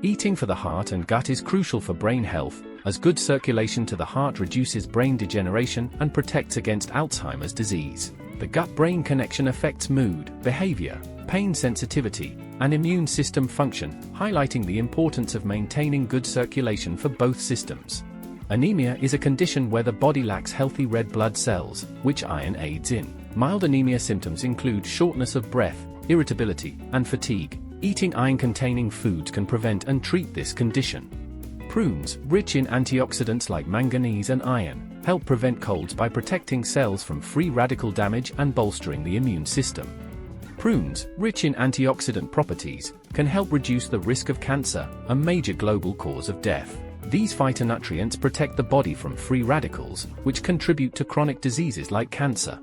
Eating for the heart and gut is crucial for brain health, as good circulation to the heart reduces brain degeneration and protects against Alzheimer's disease. The gut-brain connection affects mood, behavior, pain sensitivity, and immune system function, highlighting the importance of maintaining good circulation for both systems. Anemia is a condition where the body lacks healthy red blood cells, which iron aids in. Mild anemia symptoms include shortness of breath, irritability, and fatigue. Eating iron-containing foods can prevent and treat this condition. Prunes, rich in antioxidants like manganese and iron, help prevent colds by protecting cells from free radical damage and bolstering the immune system. Prunes, rich in antioxidant properties, can help reduce the risk of cancer, a major global cause of death. These phytonutrients protect the body from free radicals, which contribute to chronic diseases like cancer.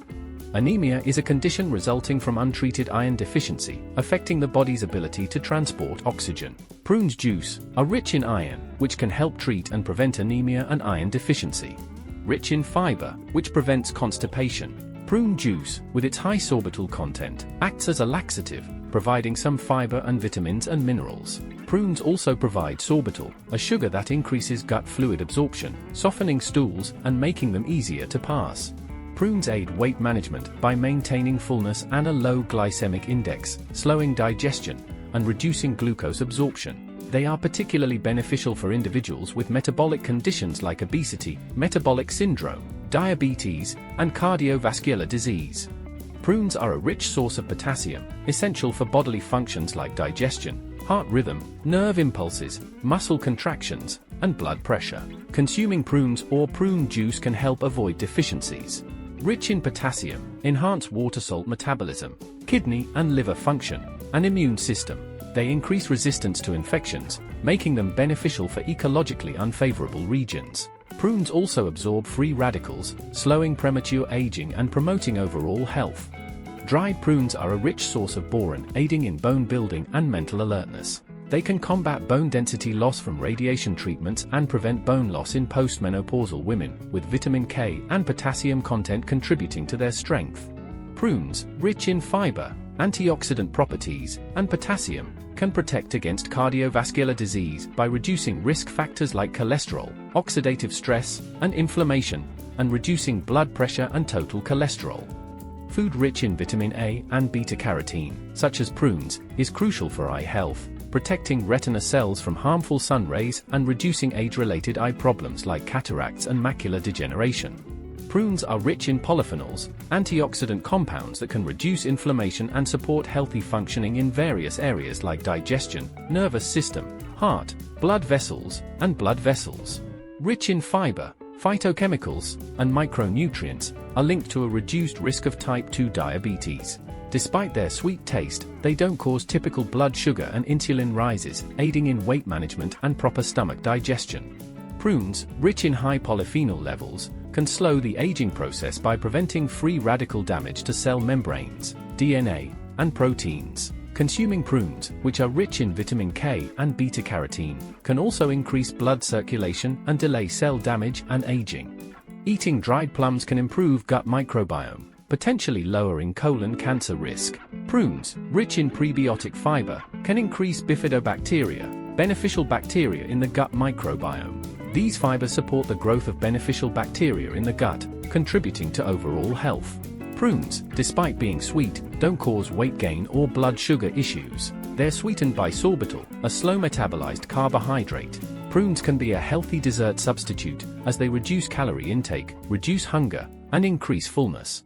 Anemia is a condition resulting from untreated iron deficiency, affecting the body's ability to transport oxygen. Prunes juice are rich in iron, which can help treat and prevent anemia and iron deficiency. Rich in fiber, which prevents constipation. Prune juice, with its high sorbitol content, acts as a laxative, providing some fiber and vitamins and minerals. Prunes also provide sorbitol, a sugar that increases gut fluid absorption, softening stools and making them easier to pass. Prunes aid weight management by maintaining fullness and a low glycemic index, slowing digestion, and reducing glucose absorption. They are particularly beneficial for individuals with metabolic conditions like obesity, metabolic syndrome, diabetes, and cardiovascular disease. Prunes are a rich source of potassium, essential for bodily functions like digestion, heart rhythm, nerve impulses, muscle contractions, and blood pressure. Consuming prunes or prune juice can help avoid deficiencies. Rich in potassium, enhance water salt metabolism, kidney and liver function, and immune system. They increase resistance to infections, making them beneficial for ecologically unfavorable regions. Prunes also absorb free radicals, slowing premature aging and promoting overall health. Dried prunes are a rich source of boron, aiding in bone building and mental alertness. They can combat bone density loss from radiation treatments and prevent bone loss in postmenopausal women, with vitamin K and potassium content contributing to their strength. Prunes, rich in fiber, antioxidant properties, and potassium, can protect against cardiovascular disease by reducing risk factors like cholesterol, oxidative stress, and inflammation, and reducing blood pressure and total cholesterol. Food rich in vitamin A and beta-carotene, such as prunes, is crucial for eye health, protecting retina cells from harmful sun rays and reducing age-related eye problems like cataracts and macular degeneration. Prunes are rich in polyphenols, antioxidant compounds that can reduce inflammation and support healthy functioning in various areas like digestion, nervous system, heart, blood vessels, and blood vessels. Rich in fiber, phytochemicals, and micronutrients, are linked to a reduced risk of type 2 diabetes. Despite their sweet taste, they don't cause typical blood sugar and insulin rises, aiding in weight management and proper stomach digestion. Prunes, rich in high polyphenol levels, can slow the aging process by preventing free radical damage to cell membranes, DNA, and proteins. Consuming prunes, which are rich in vitamin K and beta-carotene, can also increase blood circulation and delay cell damage and aging. Eating dried plums can improve gut microbiome, potentially lowering colon cancer risk. Prunes, rich in prebiotic fiber, can increase bifidobacteria, beneficial bacteria in the gut microbiome. These fibers support the growth of beneficial bacteria in the gut, contributing to overall health. Prunes, despite being sweet, don't cause weight gain or blood sugar issues. They're sweetened by sorbitol, a slow-metabolized carbohydrate. Prunes can be a healthy dessert substitute, as they reduce calorie intake, reduce hunger, and increase fullness.